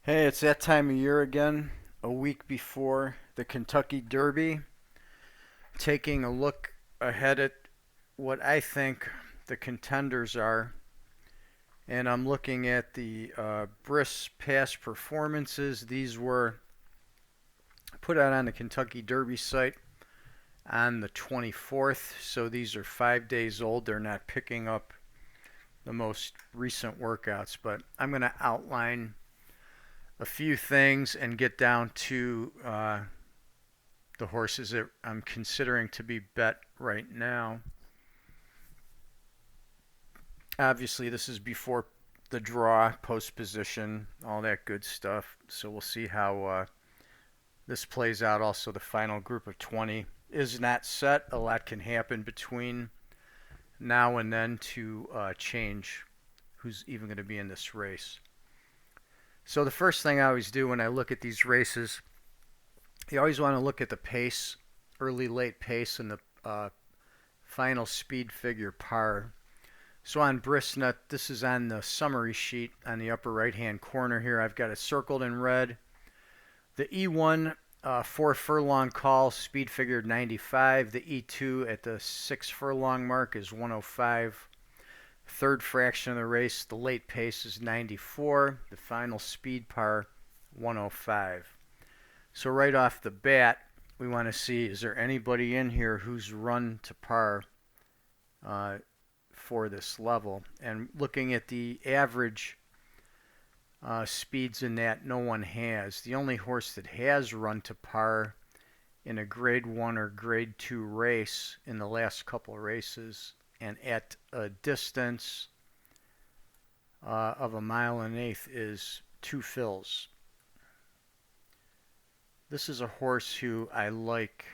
Hey, it's that time of year again, a week before the Kentucky Derby. Taking a look ahead at what I think the contenders are, and I'm looking at the Briss past performances. These were put out on the Kentucky Derby site on the 24th, so these are 5 days old. They're not picking up the most recent workouts, but I'm going to outline a few things and get down to the horses that I'm considering to be bet right now. Obviously, this is before the draw, post position, all that good stuff. So we'll see how this plays out. Also, the final group of 20 is not set. A lot can happen between now and then to change who's even going to be in this race. So the first thing I always do when I look at these races, you always want to look at the pace, early, late pace, and the final speed figure par. So on Bristnut, this is on the summary sheet on the upper right-hand corner here. I've got it circled in red. The E1 4 furlong call, speed figure 95. The E2 at the 6 furlong mark is 105. Third fraction of the race, the late pace is 94. The final speed par 105. So right off the bat, we want to see, is there anybody in here who's run to par for this level? And looking at the average speeds in that, no one has. The only horse that has run to par in a grade 1 or grade 2 race in the last couple of races and at a distance of a mile and an eighth is Two Fills. This is a horse who I like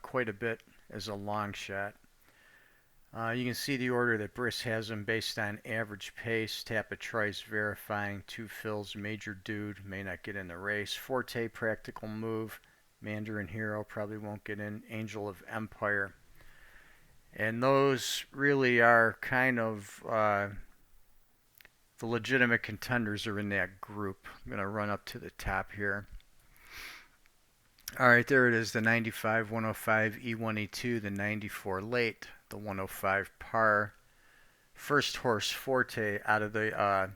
quite a bit as a long shot. You can see the order that Briss has him based on average pace. Tapatrice verifying. Two Fills, Major Dude may not get in the race. Forte, Practical Move. Mandarin Hero probably won't get in. Angel of Empire. And those really are kind of the legitimate contenders are in that group. I'm going to run up to the top here. All right, there it is, the 95, 105, E1, E2, the 94 late, the 105 par. First horse, Forte, out of the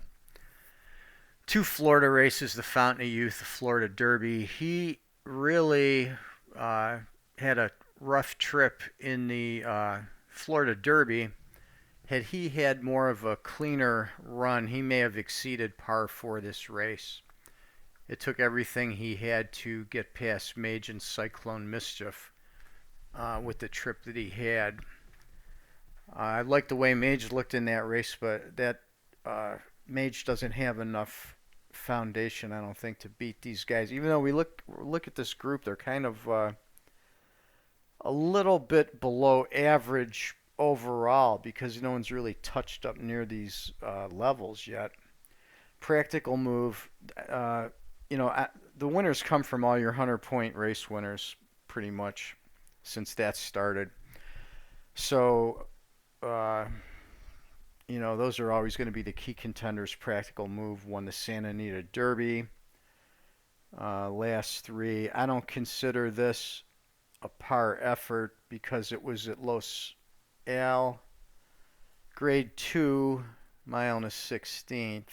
two Florida races, the Fountain of Youth, the Florida Derby. He really had a rough trip in the Florida Derby. Had he had more of a cleaner run, he may have exceeded par for this race. It took everything he had to get past Mage and Cyclone Mischief with the trip that he had. I like the way Mage looked in that race, but that Mage doesn't have enough foundation, I don't think, to beat these guys. Even though we look at this group, they're kind of a little bit below average overall because no one's really touched up near these levels yet. Practical Move. The winners come from all your 100-point race winners, pretty much, since that started. So, those are always going to be the key contenders. Practical Move won the Santa Anita Derby. Last three. I don't consider this a par effort because it was at Los Al. Grade 2, mile and a 16th.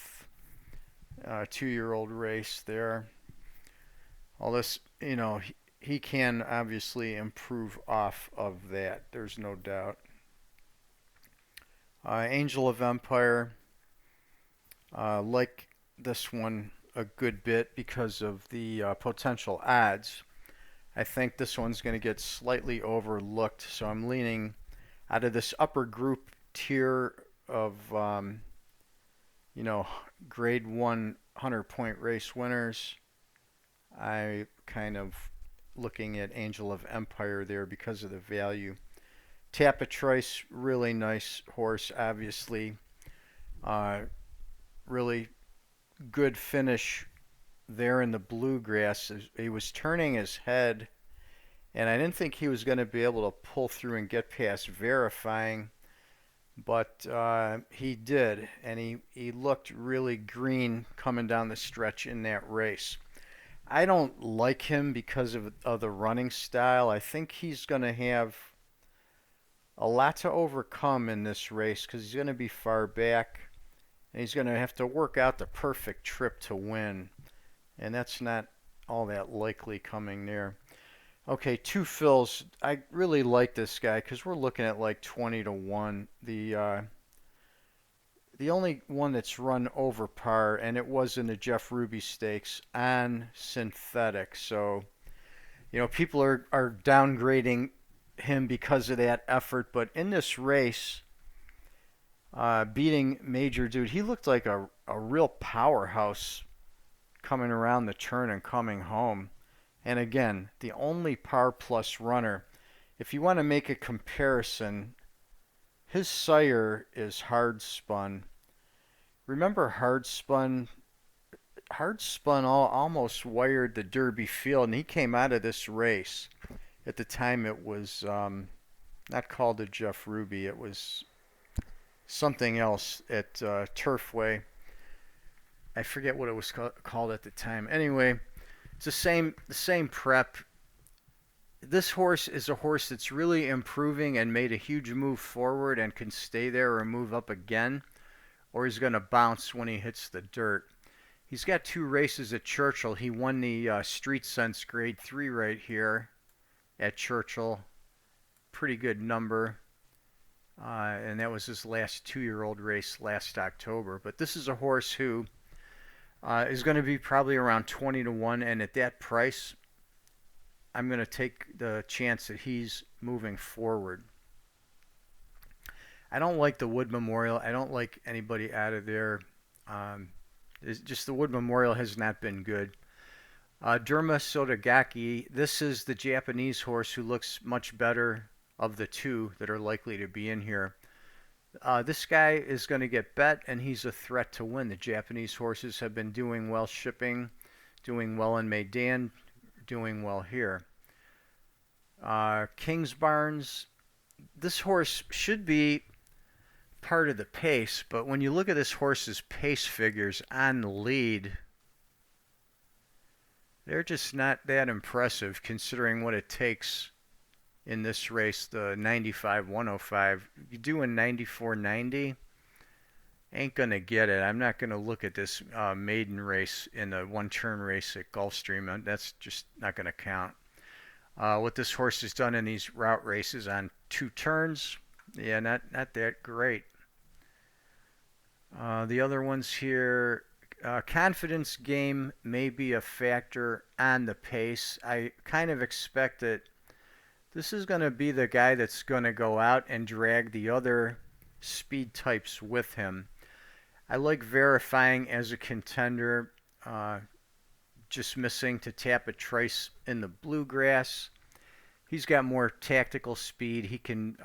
2-year-old race there. All this, he can obviously improve off of that. There's no doubt. Angel of Empire. Like this one a good bit because of the potential odds. I think this one's going to get slightly overlooked, so I'm leaning out of this upper group tier of grade 1 100-point race winners. I kind of looking at Angel of Empire there because of the value. Tapatrice, really nice horse, obviously. Really good finish there in the bluegrass. He was turning his head, and I didn't think he was going to be able to pull through and get past verifying. but he did, and he looked really green coming down the stretch in that race. I don't like him because of the running style. I think he's going to have a lot to overcome in this race because he's going to be far back and he's going to have to work out the perfect trip to win. And that's not all that likely coming there. Okay, two fills. I really like this guy because we're looking at like 20 to 1. The only one that's run over par, and it was in the Jeff Ruby Stakes on synthetic. So, people are downgrading him because of that effort. But in this race, beating Major Dude, he looked like a real powerhouse coming around the turn and coming home. And again, the only par plus runner. If you want to make a comparison, his sire is Hard Spun. Remember Hard Spun? Hard Spun almost wired the Derby field, and he came out of this race. At the time, it was not called the Jeff Ruby. It was something else at Turfway. I forget what it was called at the time. Anyway, it's the same prep. This horse is a horse that's really improving and made a huge move forward and can stay there or move up again, or he's going to bounce when he hits the dirt. He's got two races at Churchill. He won the Street Sense Grade 3 right here at Churchill. Pretty good number. And that was his last 2-year-old race last October. But this is a horse who is going to be probably around 20 to 1. And at that price, I'm going to take the chance that he's moving forward. I don't like the Wood Memorial. I don't like anybody out of there. It's just the Wood Memorial has not been good. Derma Gaki. This is the Japanese horse who looks much better of the two that are likely to be in here. This guy is going to get bet, and he's a threat to win. The Japanese horses have been doing well shipping, doing well in Maidan, doing well here. Kingsbarns. This horse should be part of the pace, but when you look at this horse's pace figures on the lead, they're just not that impressive considering what it takes in this race, the 95-105. You do a 94-90, ain't going to get it. I'm not going to look at this maiden race in the one-turn race at Gulfstream. That's just not going to count. What this horse has done in these route races on 2 turns, yeah, not that great. The other ones here, confidence game may be a factor on the pace. I kind of expect that this is going to be the guy that's going to go out and drag the other speed types with him. I like Verifying as a contender, just missing to tap a trace in the bluegrass. He's got more tactical speed. He can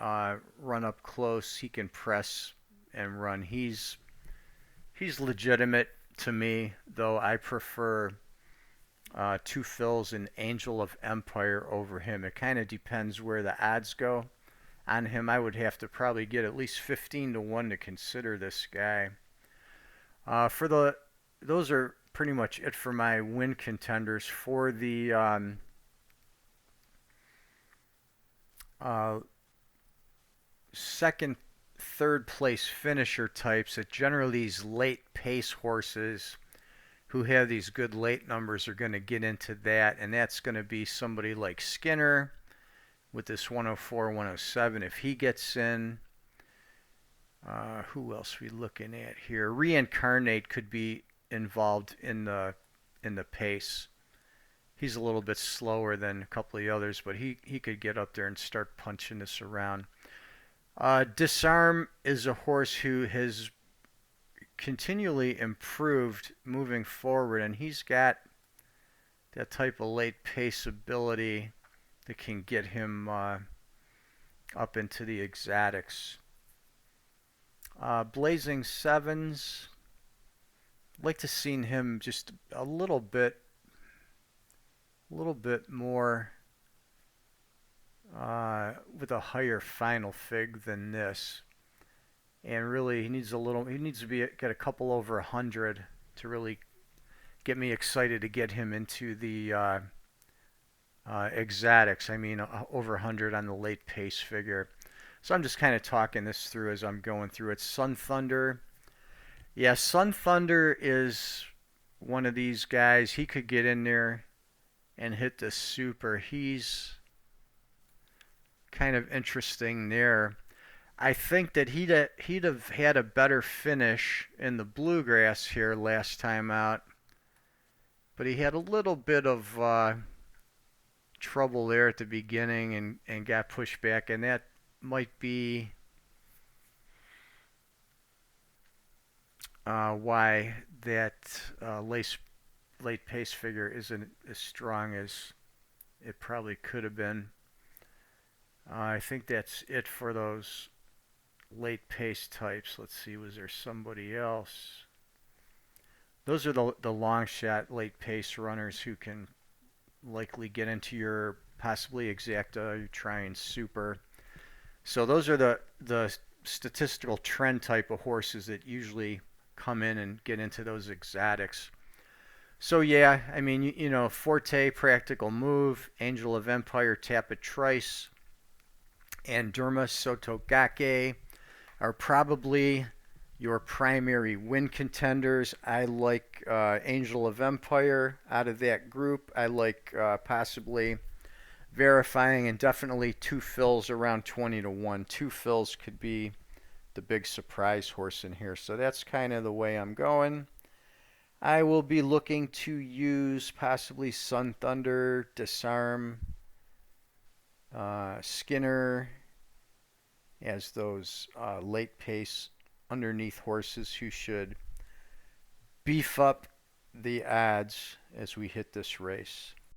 run up close. He can press and run. He's legitimate to me, though I prefer Two Phils and Angel of Empire over him. It kind of depends where the odds go on him. I would have to probably get at least 15 to 1 to consider this guy. Those are pretty much it for my win contenders. For the second, third place finisher types, that generally these late pace horses who have these good late numbers are going to get into that, and that's going to be somebody like Skinner with this 104, 107. If he gets in, who else are we looking at here? Reincarnate could be involved in the pace. He's a little bit slower than a couple of the others, but he could get up there and start punching this around. Disarm is a horse who has continually improved moving forward, and he's got that type of late pace ability that can get him up into the exotics. Blazing Sevens, I'd like to see him just a little bit more with a higher final fig than this. and really he needs a little. He needs to get a couple over 100 to really get me excited to get him into the exotics. I mean, over 100 on the late pace figure. So I'm just kind of talking this through as I'm going through it. Sun Thunder. Yeah, Sun Thunder is one of these guys. He could get in there and hit the super. He's kind of interesting there. I think that he'd have had a better finish in the bluegrass here last time out, but he had a little bit of trouble there at the beginning and got pushed back, and that might be why that late pace figure isn't as strong as it probably could have been. I think that's it for those late pace types. Let's see, was there somebody else? Those are the long shot late pace runners who can likely get into your possibly exacta, you're trying super. So those are the statistical trend type of horses that usually come in and get into those exotics. So yeah, I mean, Forte, Practical Move, Angel of Empire, Tapit Trice, and Derma Soto Gaki are probably your primary win contenders. I like Angel of Empire out of that group. I like possibly verifying, and definitely two fills around 20 to 1. Two fills could be the big surprise horse in here. So that's kind of the way I'm going. I will be looking to use possibly Sun Thunder, Disarm, Skinner as those late pace underneath horses who should beef up the odds as we hit this race.